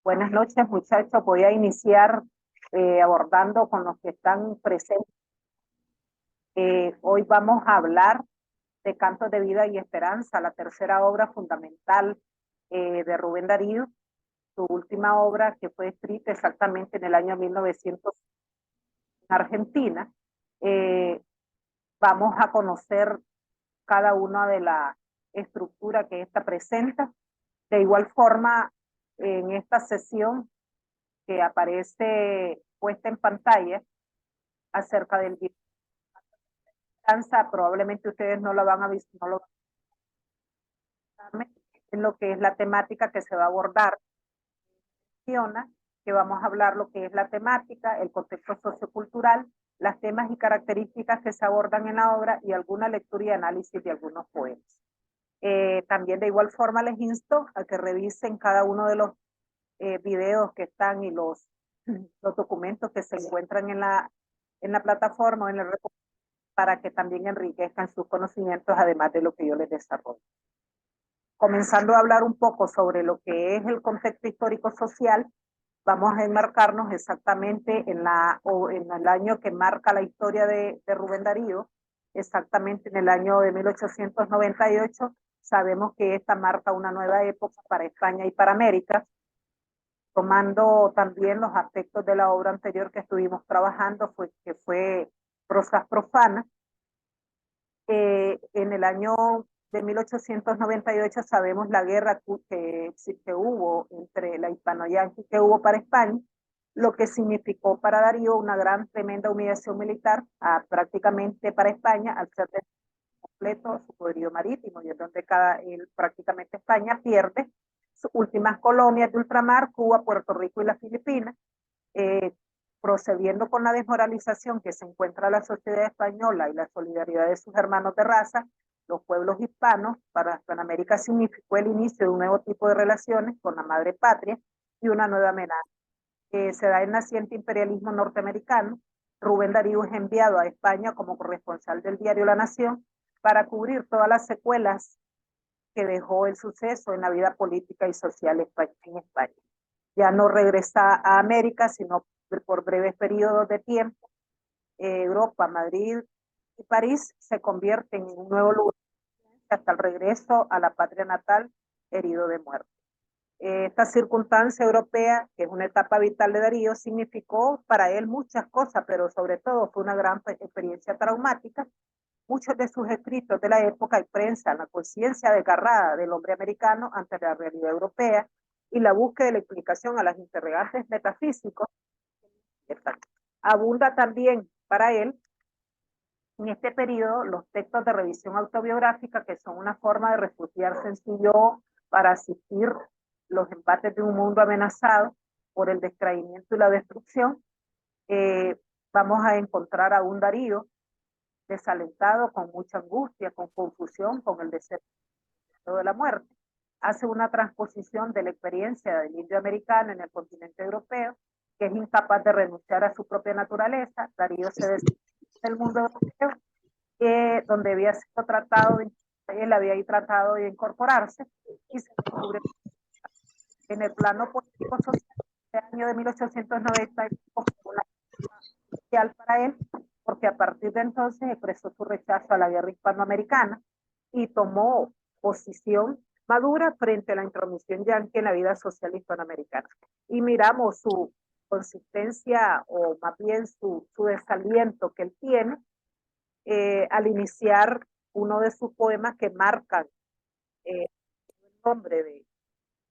Buenas noches, muchachos. Voy a iniciar abordando con los que están presentes. Hoy vamos a hablar de Cantos de Vida y Esperanza, la tercera obra fundamental de Rubén Darío, su última obra que fue escrita exactamente en el año 1900 en Argentina. Eh, Vamos a conocer cada una de la estructura que esta presenta. De igual forma, en esta sesión que aparece puesta en pantalla acerca del danza, probablemente ustedes no lo van a visitar, no lo van a ver, en lo que es la temática que se va a abordar. Menciona que vamos a hablar lo que es la temática, el contexto sociocultural, las temas y características que se abordan en la obra y alguna lectura y análisis de algunos poemas. También de igual forma les insto a que revisen cada uno de los videos que están y los documentos que se encuentran en la plataforma, en el para que también enriquezcan sus conocimientos, además de lo que yo les desarrollo. Comenzando a hablar un poco sobre lo que es el contexto histórico-social, vamos a enmarcarnos exactamente en el año que marca la historia de Rubén Darío, exactamente en el año de 1898. Sabemos que esta marca una nueva época para España y para América, tomando también los aspectos de la obra anterior que estuvimos trabajando, que fue Prosas Profanas. En el año de 1898 sabemos la guerra que hubo entre la hispano-yanqui que hubo para España, lo que significó para Darío una gran, tremenda humillación militar prácticamente para España al ser completo su poderío marítimo, y es donde prácticamente España pierde sus últimas colonias de ultramar, Cuba, Puerto Rico y las Filipinas, procediendo con la desmoralización que se encuentra la sociedad española y la solidaridad de sus hermanos de raza, los pueblos hispanos. Para Hispanoamérica significó el inicio de un nuevo tipo de relaciones con la madre patria y una nueva amenaza que se da el naciente imperialismo norteamericano. Rubén Darío es enviado a España como corresponsal del diario La Nación para cubrir todas las secuelas que dejó el suceso en la vida política y social en España. Ya no regresa a América, sino por breves periodos de tiempo. Europa, Madrid y París se convierten en un nuevo lugar hasta el regreso a la patria natal, herido de muerte. Esta circunstancia europea, que es una etapa vital de Darío, significó para él muchas cosas, pero sobre todo fue una gran experiencia traumática. Muchos de sus escritos de la época expresan la conciencia desgarrada del hombre americano ante la realidad europea y la búsqueda de la explicación a las interrogantes metafísicos. Abunda también para él en este periodo los textos de revisión autobiográfica, que son una forma de refugiarse en su yo para asistir los embates de un mundo amenazado por el descreimiento y la destrucción. Vamos a encontrar a un Darío desalentado, con mucha angustia, con confusión, con el deseo de la muerte. Hace una transposición de la experiencia del indio americano en el continente europeo, que es incapaz de renunciar a su propia naturaleza. Darío se desplaza del mundo europeo, donde había sido tratado, él había tratado de incorporarse, y se descubre en el plano político social del año de 1890 una social para él, porque a partir de entonces expresó su rechazo a la guerra hispanoamericana y tomó posición madura frente a la intromisión yanqui en la vida social hispanoamericana. Y miramos su consistencia, o más bien su desaliento que él tiene al iniciar uno de sus poemas que marcan el nombre de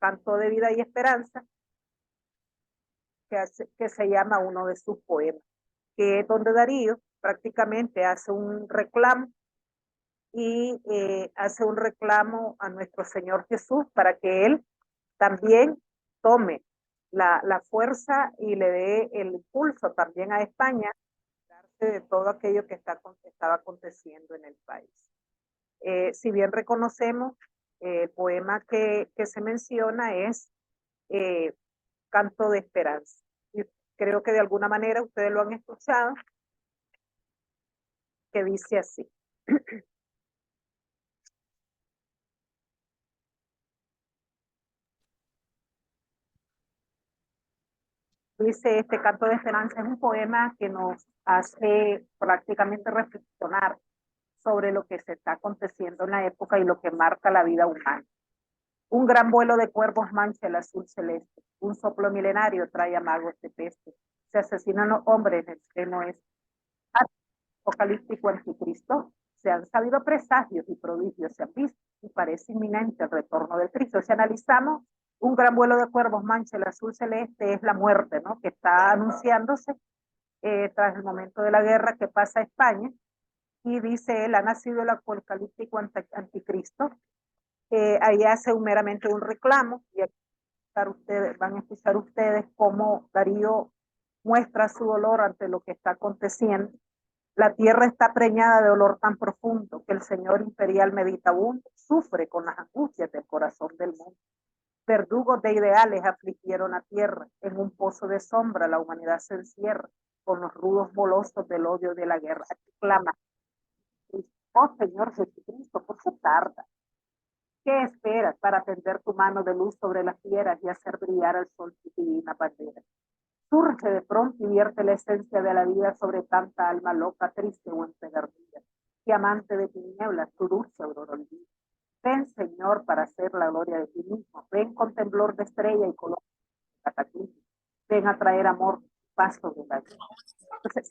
Canto de Vida y Esperanza, que se llama uno de sus poemas, que es donde Darío prácticamente hace un reclamo y hace un reclamo a nuestro Señor Jesús para que Él también tome la fuerza y le dé el impulso también a España de todo aquello que estaba aconteciendo en el país. Si bien reconocemos, el poema que se menciona es Canto de Esperanza. Y creo que de alguna manera ustedes lo han escuchado, que dice así. Dice, este canto de esperanza es un poema que nos hace prácticamente reflexionar sobre lo que se está aconteciendo en la época y lo que marca la vida humana. Un gran vuelo de cuervos mancha el azul celeste. Un soplo milenario trae amagos de peste. Se asesinan los hombres en extremo es apocalíptico anticristo. Se han sabido presagios y prodigios, se han visto y parece inminente el retorno del Cristo. Si analizamos, un gran vuelo de cuervos mancha el azul celeste es la muerte, ¿no? Que está anunciándose tras el momento de la guerra que pasa a España. Y dice él, ha nacido el apocalíptico anticristo. Ahí hace meramente un reclamo y ustedes, van a escuchar ustedes cómo Darío muestra su dolor ante lo que está aconteciendo. La tierra está preñada de dolor tan profundo que el señor imperial meditabundo sufre con las angustias del corazón del mundo. Verdugos de ideales afligieron a tierra, en un pozo de sombra la humanidad se encierra, con los rudos molosos del odio de la guerra. Clama, oh Señor Jesucristo, ¿por qué tarda? ¿Qué esperas para tender tu mano de luz sobre las fieras y hacer brillar al sol tu divina bandera? Surge de pronto y vierte la esencia de la vida sobre tanta alma loca, triste o empedernida. Que amante de tinieblas, tu dulce aurora olvida. Ven, Señor, para hacer la gloria de ti mismo. Ven con temblor de estrella y color de cataclismo. Ven a traer amor, paso de la vida. Entonces,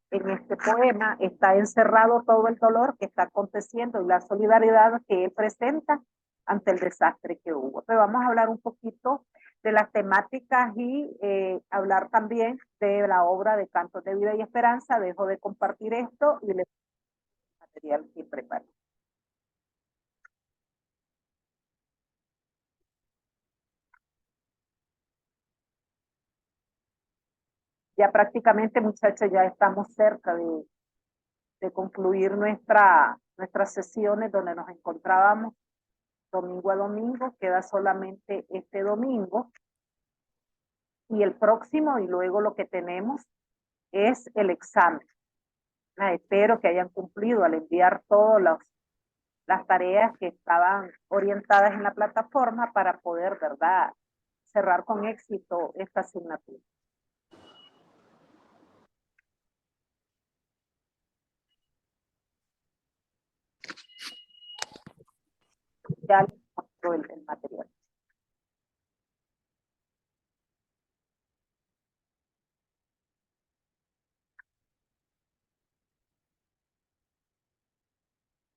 en este poema está encerrado todo el dolor que está aconteciendo y la solidaridad que él presenta ante el desastre que hubo. Pero vamos a hablar un poquito de las temáticas y hablar también de la obra de Cantos de Vida y Esperanza. Dejo de compartir esto y les material que preparé. Ya prácticamente, muchachos, ya estamos cerca de concluir nuestras sesiones donde nos encontrábamos domingo a domingo. Queda solamente este domingo y el próximo, y luego lo que tenemos es el examen. Espero que hayan cumplido al enviar todas las tareas que estaban orientadas en la plataforma para poder, ¿verdad?, cerrar con éxito esta asignatura. Ya les muestro el material.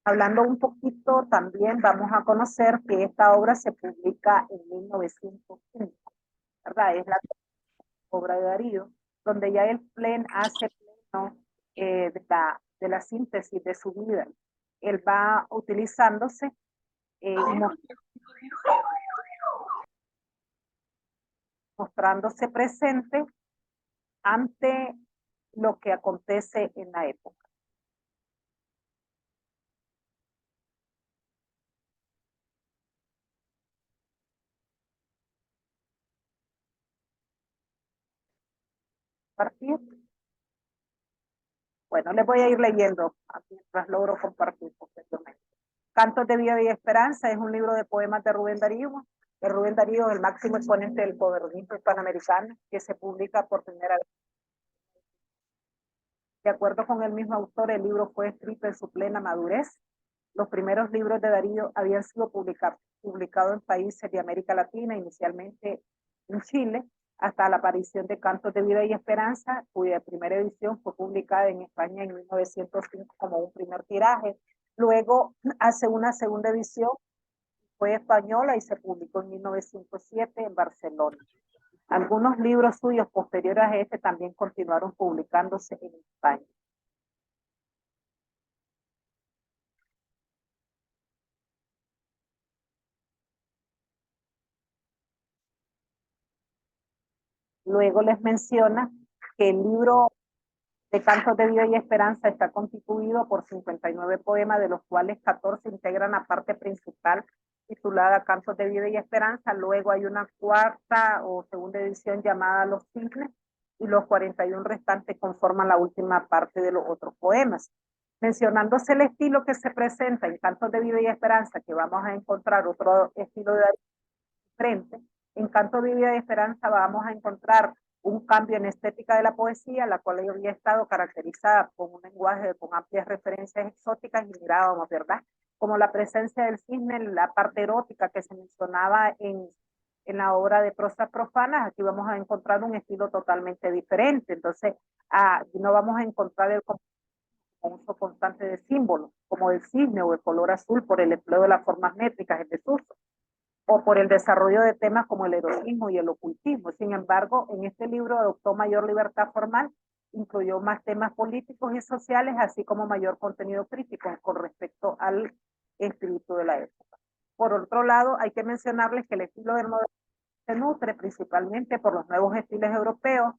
Hablando un poquito, también vamos a conocer que esta obra se publica en 1905, ¿verdad? Es la obra de Darío, donde ya el Plen hace pleno de la síntesis de su vida. Él va utilizándose mostrándose presente ante lo que acontece en la época. ¿Compartir? Bueno, les voy a ir leyendo mientras logro compartir posteriormente. Cantos de Vida y Esperanza es un libro de poemas de Rubén Darío. Rubén Darío es el máximo exponente del modernismo hispanoamericano, que se publica por primera vez. De acuerdo con el mismo autor, el libro fue escrito en su plena madurez. Los primeros libros de Darío habían sido publicados en países de América Latina, inicialmente en Chile, hasta la aparición de Cantos de Vida y Esperanza, cuya primera edición fue publicada en España en 1905 como un primer tiraje. Luego hace una segunda edición, fue española y se publicó en 1907 en Barcelona. Algunos libros suyos posteriores a este también continuaron publicándose en España. Luego les menciona que el libro de Cantos de Vida y Esperanza está constituido por 59 poemas, de los cuales 14 integran la parte principal titulada Cantos de Vida y Esperanza. Luego hay una cuarta o segunda edición llamada Los Cisnes, y los 41 restantes conforman la última parte de los otros poemas. Mencionándose el estilo que se presenta en Cantos de Vida y Esperanza, que vamos a encontrar otro estilo de diferente, En Canto de Vida y Esperanza vamos a encontrar un cambio en estética de la poesía, la cual había estado caracterizada con un lenguaje con amplias referencias exóticas y mirábamos, ¿verdad? Como la presencia del cisne, la parte erótica que se mencionaba en la obra de Prosas Profanas, aquí vamos a encontrar un estilo totalmente diferente. Entonces, no vamos a encontrar el uso constante de símbolos, como el cisne o el color azul, por el empleo de las formas métricas en desuso, o por el desarrollo de temas como el erotismo y el ocultismo. Sin embargo, en este libro adoptó mayor libertad formal, incluyó más temas políticos y sociales, así como mayor contenido crítico con respecto al espíritu de la época. Por otro lado, hay que mencionarles que el estilo del moderno se nutre principalmente por los nuevos estilos europeos,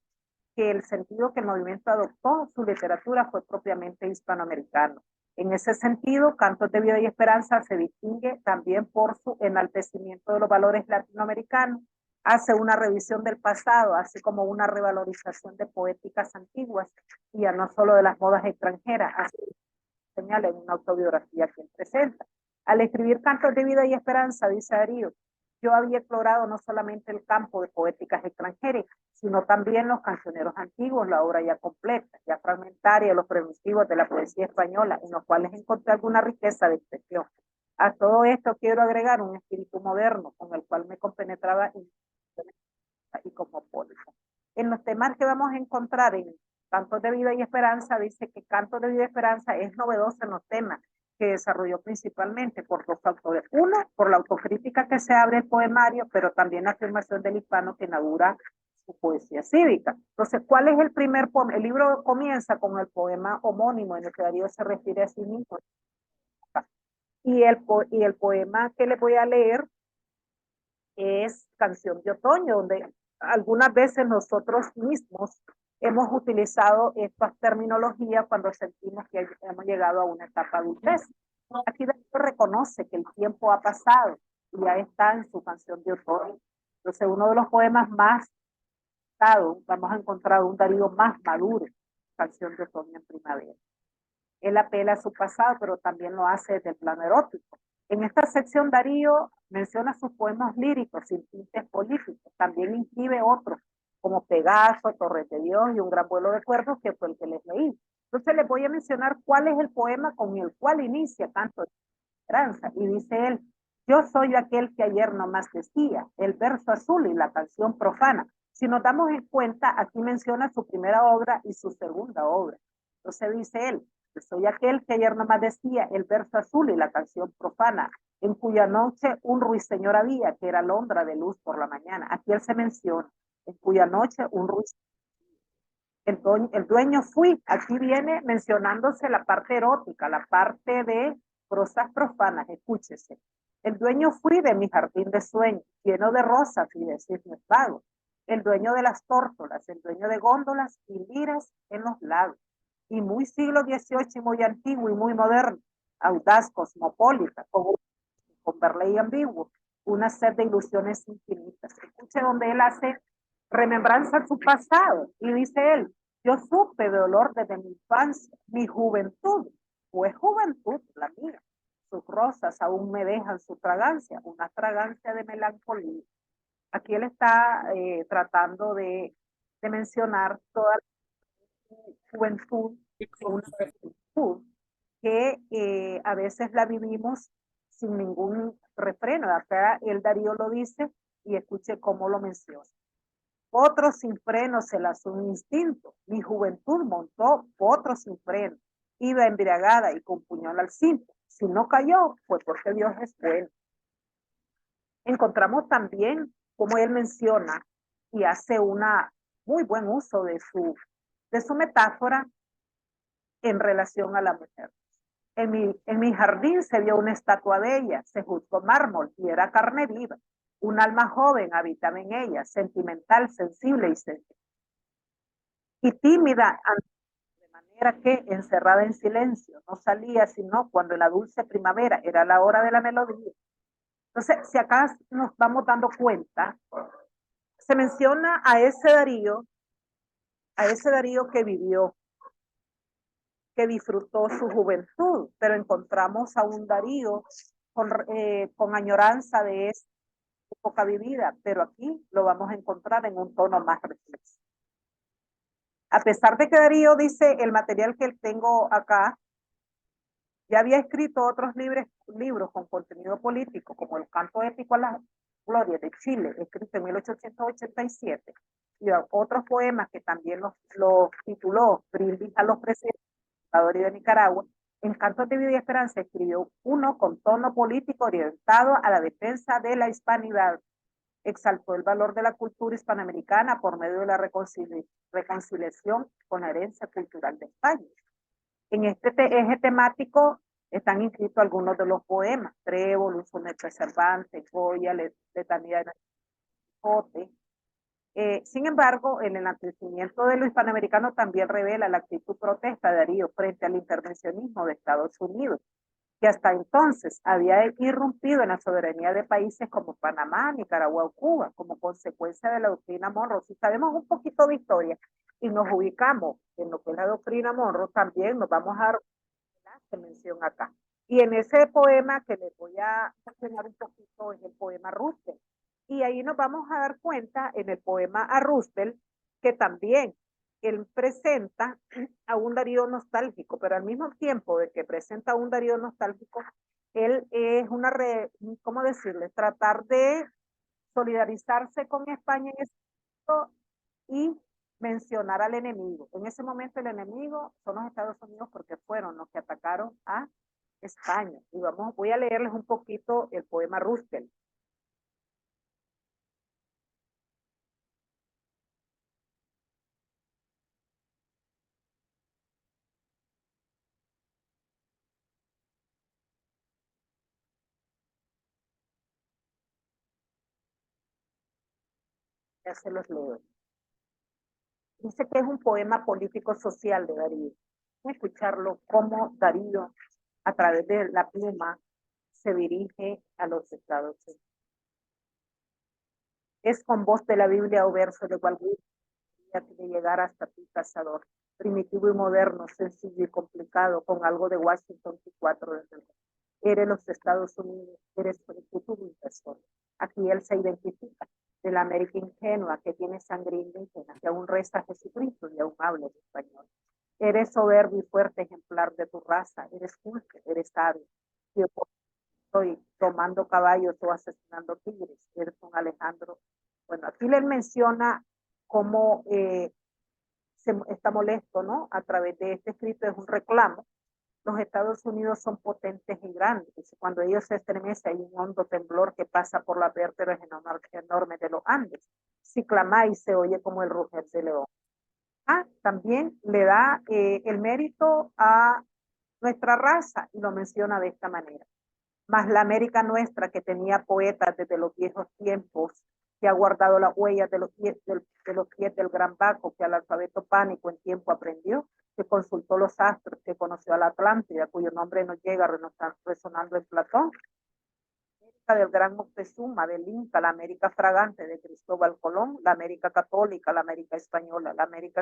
que el sentido que el movimiento adoptó su literatura fue propiamente hispanoamericano. En ese sentido, Cantos de Vida y Esperanza se distingue también por su enaltecimiento de los valores latinoamericanos, hace una revisión del pasado, así como una revalorización de poéticas antiguas y ya no solo de las modas extranjeras, así señala en una autobiografía que él presenta. Al escribir Cantos de Vida y Esperanza, dice Darío, yo había explorado no solamente el campo de poéticas extranjeras, sino también los cancioneros antiguos, la obra ya completa, ya fragmentaria, los primitivos de la poesía española, en los cuales encontré alguna riqueza de expresión. A todo esto quiero agregar un espíritu moderno con el cual me compenetraba y cosmopolita. En los temas que vamos a encontrar en Cantos de Vida y Esperanza, dice que Cantos de Vida y Esperanza es novedoso en los temas que desarrolló principalmente por dos factores. Uno, por la autocrítica que se abre el poemario, pero también la afirmación del hispano que inaugura su poesía cívica. Entonces, ¿cuál es el primer poema? El libro comienza con el poema homónimo en el que Darío se refiere a sí mismo. Y el poema que le voy a leer es Canción de Otoño, donde algunas veces nosotros mismos hemos utilizado estas terminologías cuando sentimos que hemos llegado a una etapa adultez. Aquí Darío reconoce que el tiempo ha pasado y ya está en su Canción de Otoño. Entonces, uno de los poemas más dados, vamos a encontrar un Darío más maduro, Canción de Otoño en Primavera. Él apela a su pasado, pero también lo hace desde el plano erótico. En esta sección, Darío menciona sus poemas líricos sin tintes políticos. También inscribe otros, como Pegaso, Torres de Dios y Un gran vuelo de cuervos, que fue el que les leí. Entonces les voy a mencionar cuál es el poema con el cual inicia Canto de Esperanza. Y dice él, yo soy aquel que ayer nomás decía, el verso azul y la canción profana. Si nos damos en cuenta, aquí menciona su primera obra y su segunda obra. Entonces dice él, yo soy aquel que ayer nomás decía, el verso azul y la canción profana, en cuya noche un ruiseñor había, que era alondra de luz por la mañana. Aquí él se menciona, en cuya noche un ruiseñor. El dueño fui, aquí viene mencionándose la parte erótica, la parte de prosas profanas, escúchese. El dueño fui de mi jardín de sueño, lleno de rosas y de cisnes vagos. El dueño de las tórtolas, el dueño de góndolas y liras en los lagos. Y muy siglo XVIII y muy antiguo y muy moderno, audaz, cosmopolita, con verley ambiguo, una sed de ilusiones infinitas. Escuche donde él hace remembranza a su pasado y dice él, yo supe de dolor desde mi infancia, mi juventud, pues juventud la mía. Sus rosas aún me dejan su fragancia, una fragancia de melancolía. Aquí él está tratando de mencionar toda la juventud, una juventud que a veces la vivimos sin ningún refreno. Acá el Darío lo dice y escuche cómo lo menciona. Otro sin freno se lanzó un instinto. Mi juventud montó otro sin freno. Iba embriagada y con puñal al cinto. Si no cayó, fue porque Dios es bueno. Encontramos también como él menciona y hace una muy buen uso de su metáfora en relación a la mujer. En mi jardín se vio una estatua de ella, se juzgó mármol y era carne viva. Un alma joven habitaba en ella, sentimental, sensible y tímida, de manera que, encerrada en silencio, no salía sino cuando en la dulce primavera era la hora de la melodía. Entonces, si acá nos vamos dando cuenta, se menciona a ese Darío que vivió, que disfrutó su juventud, pero encontramos a un Darío con añoranza de época vivida, pero aquí lo vamos a encontrar en un tono más reflexivo. A pesar de que Darío dice el material que tengo acá, ya había escrito otros libros con contenido político, como el Canto Épico a la Gloria de Chile, escrito en 1887, y otros poemas que también los tituló Brindis a los Presidentes de Nicaragua. En Cantos de Vida y Esperanza escribió uno con tono político orientado a la defensa de la hispanidad. Exaltó el valor de la cultura hispanoamericana por medio de la reconciliación con la herencia cultural de España. En este eje temático están inscritos algunos de los poemas: Trébol, Un soneto de Cervantes, Goya, Letanía de Quijote. Sin embargo, el enaltecimiento de lo hispanoamericano también revela la actitud protesta de Darío frente al intervencionismo de Estados Unidos, que hasta entonces había irrumpido en la soberanía de países como Panamá, Nicaragua o Cuba, como consecuencia de la doctrina Monroe. Si sabemos un poquito de historia y nos ubicamos en lo que es la doctrina Monroe, también nos vamos a dar mención acá. Y en ese poema que les voy a mencionar un poquito es el poema Roosevelt. Y ahí nos vamos a dar cuenta en el poema a Roosevelt que también él presenta a un Darío nostálgico, pero al mismo tiempo de que presenta a un Darío nostálgico, él es ¿cómo decirle? Tratar de solidarizarse con España en ese momento y mencionar al enemigo. En ese momento el enemigo son los Estados Unidos porque fueron los que atacaron a España. Y voy a leerles un poquito el poema Roosevelt. Ya se los leo. Dice que es un poema político-social de Darío. Escucharlo como Darío, a través de la pluma, se dirige a los Estados Unidos. Es con voz de la Biblia o verso de cualquier de llegar hasta ti, cazador, primitivo y moderno, sencillo y complicado, con algo de Washington y 4 de enero. Eres los Estados Unidos, eres el futuro inversor. Aquí él se identifica de la América ingenua que tiene sangre indígena, que aún resta a Jesucristo y aún habla en español. Eres soberbio y fuerte ejemplar de tu raza, eres culto, eres sabio. Yo estoy tomando caballos o asesinando tigres, eres un Alejandro. Bueno, aquí le menciona cómo está molesto, ¿no? A través de este escrito es un reclamo. Los Estados Unidos son potentes y grandes. Cuando ellos se estremecen, hay un hondo temblor que pasa por las vértebras enormes de los Andes. Si clamáis, se oye como el rugir de león. También le da el mérito a nuestra raza y lo menciona de esta manera. Más la América nuestra, que tenía poetas desde los viejos tiempos, que ha guardado las huellas de los pies del gran Baco, que al alfabeto pánico en tiempo aprendió, que consultó los astros, que conoció a la Atlántida, cuyo nombre nos llega resonando en Platón, la del gran Moctezuma, del Inca, la América fragante de Cristóbal Colón, la América católica, la América española, la América